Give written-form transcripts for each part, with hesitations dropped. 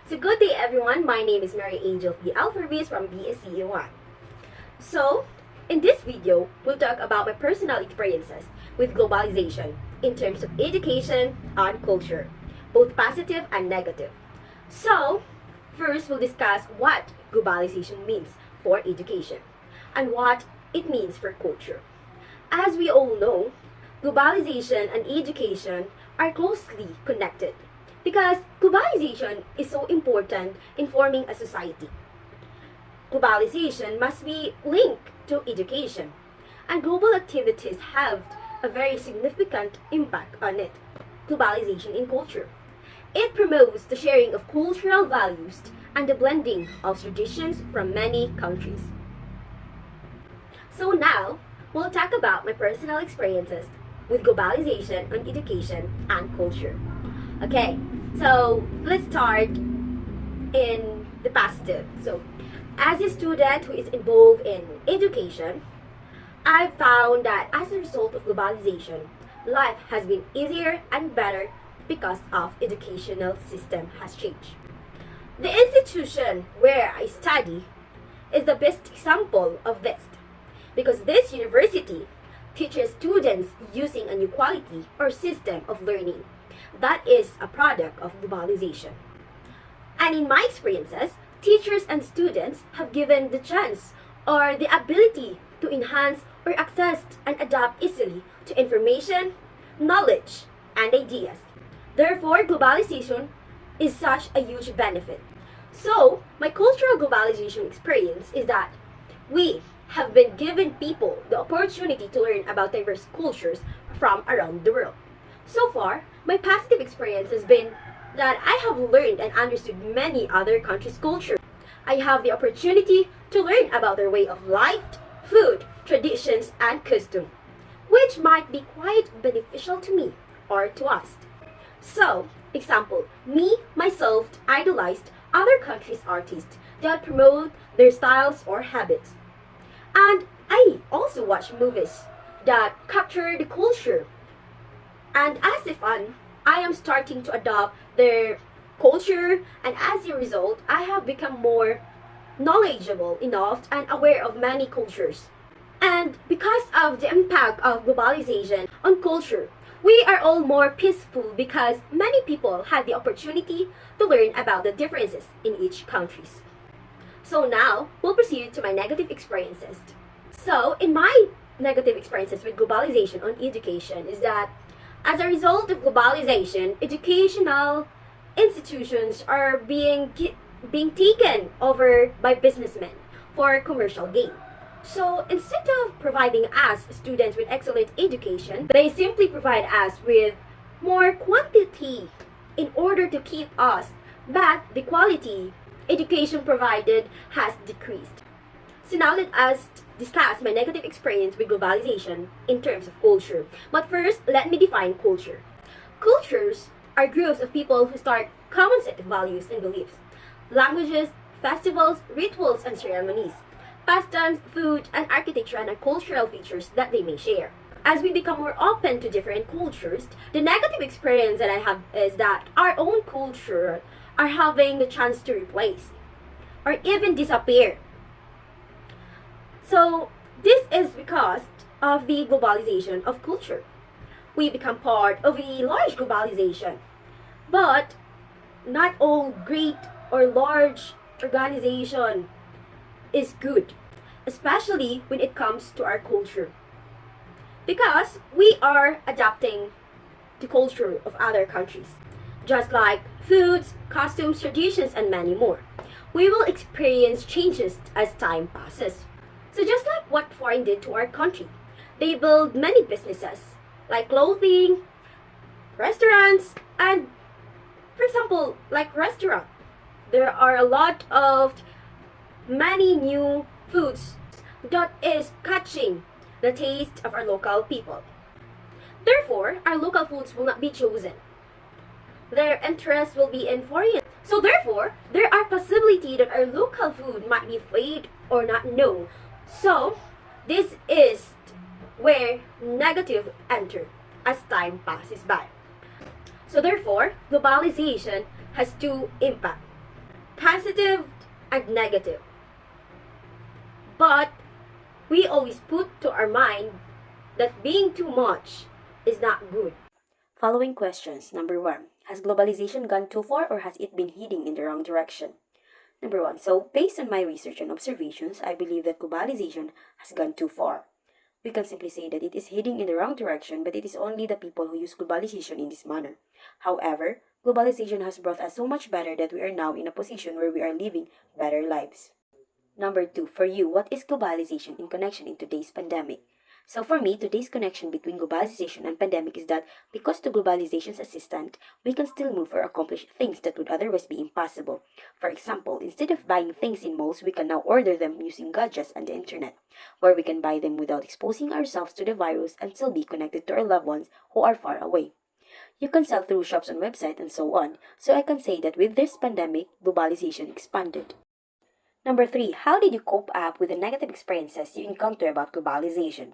So good day everyone, my name is Mary Angel P. Alphabis from BSCE1. So, in this video, we'll talk about my personal experiences with globalization in terms of education and culture, both positive and negative. So, first we'll discuss what globalization means for education and what it means for culture. As we all know, globalization and education are closely connected because globalization is so important in forming a society. Globalization must be linked to education, and global activities have a very significant impact on it. Globalization in culture. It promotes the sharing of cultural values and the blending of traditions from many countries. So now, we'll talk about my personal experiences with globalization on education and culture. Okay, so let's start in the positive. So, as a student who is involved in education, I found that as a result of globalization, life has been easier and better because of educational system has changed. The institution where I study is the best example of this because this university teaches students using a new quality or system of learning that is a product of globalization. And in my experiences, teachers and students have given the chance or the ability to enhance or access and adapt easily to information, knowledge, and ideas. Therefore, globalization is such a huge benefit. So, my cultural globalization experience is that we have been given people the opportunity to learn about diverse cultures from around the world. So far, my positive experience has been that I have learned and understood many other countries' culture. I have the opportunity to learn about their way of life, food, traditions, and custom, which might be quite beneficial to me or to us. So, example, me, myself, idolized other countries' artists that promote their styles or habits. And I also watch movies that capture the culture. And as a fan, I am starting to adopt their culture, and as a result, I have become more knowledgeable enough and aware of many cultures. And because of the impact of globalization on culture, we are all more peaceful because many people had the opportunity to learn about the differences in each countries. So now, we'll proceed to my negative experiences. So, in my negative experiences with globalization on education is that as a result of globalization, educational institutions are being taken over by businessmen for commercial gain. So instead of providing us students with excellent education, they simply provide us with more quantity in order to keep us, but the quality education provided has decreased. So now let us discuss my negative experience with globalization in terms of culture. But first, let me define culture. Cultures are groups of people who start common set of values and beliefs, languages, festivals, rituals, and ceremonies, pastimes, food, and architecture and cultural features that they may share. As we become more open to different cultures, the negative experience that I have is that our own culture are having the chance to replace or even disappear. So, this is because of the globalization of culture. We become part of a large globalization. But not all great or large organization is good, especially when it comes to our culture. Because we are adapting the culture of other countries, just like foods, costumes, traditions, and many more. We will experience changes as time passes. So just like what foreign did to our country, they build many businesses like clothing, restaurants, and for example, like restaurant, there are a lot of many new foods that is catching the taste of our local people. Therefore, our local foods will not be chosen. Their interest will be in foreign. So therefore, there are possibility that our local food might be fade or not known. So, this is where negative enter as time passes by. So therefore, globalization has two impacts. positive and negative. But we always put to our mind that being too much is not good. Following questions. Number 1. Has globalization gone too far or has it been heading in the wrong direction? Number 1. So, based on my research and observations, I believe that globalization has gone too far. We can simply say that it is heading in the wrong direction, but it is only the people who use globalization in this manner. However, globalization has brought us so much better that we are now in a position where we are living better lives. Number 2, for you, what is globalization in connection in today's pandemic? So for me, today's connection between globalization and pandemic is that because to globalization's assistant, we can still move or accomplish things that would otherwise be impossible. For example, instead of buying things in malls, we can now order them using gadgets and the internet, where we can buy them without exposing ourselves to the virus and still be connected to our loved ones who are far away. You can sell through shops on website and so on. So I can say that with this pandemic, globalization expanded. Number 3, how did you cope up with the negative experiences you encounter about globalization?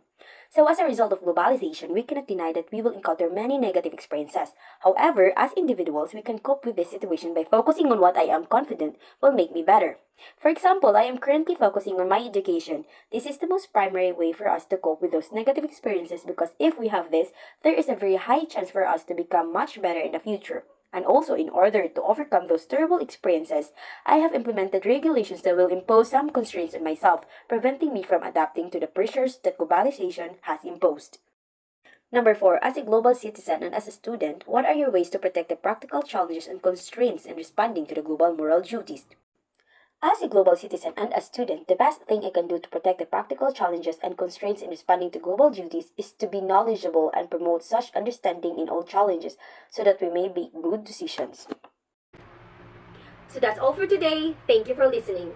So as a result of globalization, we cannot deny that we will encounter many negative experiences. However, as individuals, we can cope with this situation by focusing on what I am confident will make me better. For example, I am currently focusing on my education. This is the most primary way for us to cope with those negative experiences because if we have this, there is a very high chance for us to become much better in the future. And also, in order to overcome those terrible experiences, I have implemented regulations that will impose some constraints on myself, preventing me from adapting to the pressures that globalization has imposed. Number 4, as a global citizen and as a student, what are your ways to protect the practical challenges and constraints in responding to the global moral duties? As a global citizen and a student, the best thing I can do to protect the practical challenges and constraints in responding to global duties is to be knowledgeable and promote such understanding in all challenges so that we may make good decisions. So that's all for today. Thank you for listening.